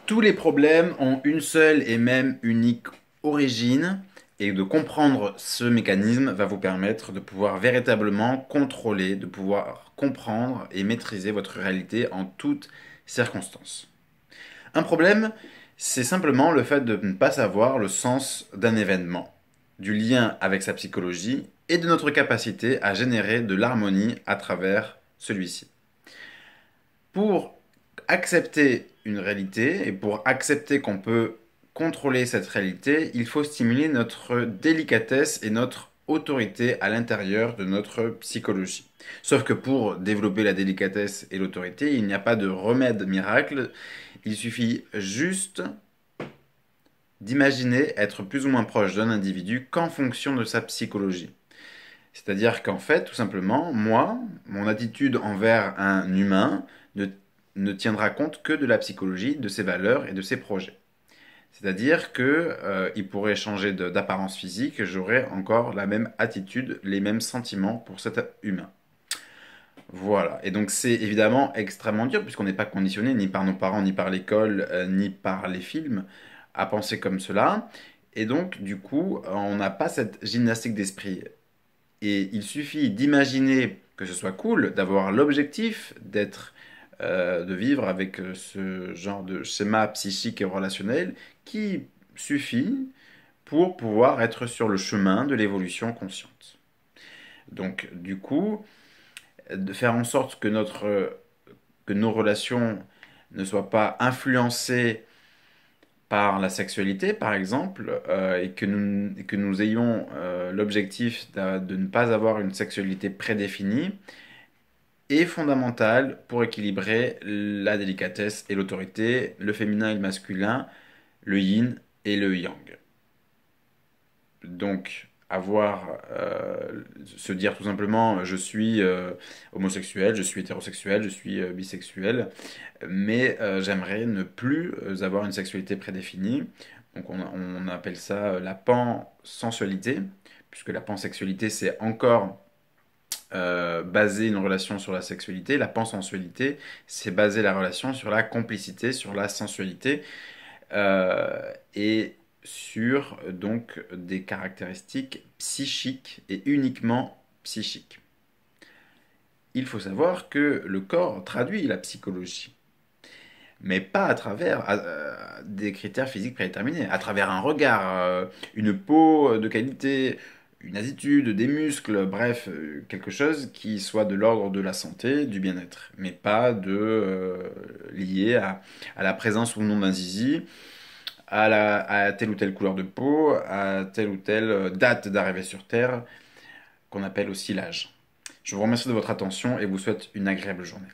Tous les problèmes ont une seule et même unique origine, et de comprendre ce mécanisme va vous permettre de pouvoir véritablement contrôler, de pouvoir comprendre et maîtriser votre réalité en toutes circonstances. Un problème, c'est simplement le fait de ne pas savoir le sens d'un événement, du lien avec sa psychologie et de notre capacité à générer de l'harmonie à travers celui-ci. Pour accepter une réalité et pour accepter qu'on peut contrôler cette réalité, il faut stimuler notre délicatesse et notre autorité à l'intérieur de notre psychologie. Sauf que pour développer la délicatesse et l'autorité, il n'y a pas de remède miracle, il suffit juste d'imaginer être plus ou moins proche d'un individu qu'en fonction de sa psychologie. C'est-à-dire qu'en fait, tout simplement, moi, mon attitude envers un humain ne tiendra compte que de la psychologie, de ses valeurs et de ses projets. C'est-à-dire que il pourrait changer d'apparence physique, j'aurais encore la même attitude, les mêmes sentiments pour cet humain. Voilà. Et donc c'est évidemment extrêmement dur puisqu'on n'est pas conditionné ni par nos parents, ni par l'école, ni par les films à penser comme cela. Et donc du coup, on n'a pas cette gymnastique d'esprit. Et il suffit d'imaginer que ce soit cool, d'avoir l'objectif de vivre avec ce genre de schéma psychique et relationnel qui suffit pour pouvoir être sur le chemin de l'évolution consciente. Donc, du coup, de faire en sorte que nos relations ne soient pas influencées par la sexualité, par exemple, et que nous ayons l'objectif de ne pas avoir une sexualité prédéfinie, est fondamental pour équilibrer la délicatesse et l'autorité, le féminin et le masculin, le yin et le yang. Donc, se dire tout simplement, je suis homosexuel, je suis hétérosexuel, je suis bisexuel, mais j'aimerais ne plus avoir une sexualité prédéfinie. Donc, on appelle ça la pansensualité, puisque la pansexualité, c'est encore baser une relation sur la sexualité. La pansensualité, c'est baser la relation sur la complicité, sur la sensualité et sur donc des caractéristiques psychiques et uniquement psychiques. Il faut savoir que le corps traduit la psychologie, mais pas à travers des critères physiques prédéterminés, à travers un regard, une peau de qualité, une attitude, des muscles, bref, quelque chose qui soit de l'ordre de la santé, du bien-être, mais pas lié à la présence ou non d'un zizi, à telle ou telle couleur de peau, à telle ou telle date d'arrivée sur Terre, qu'on appelle aussi l'âge. Je vous remercie de votre attention et vous souhaite une agréable journée.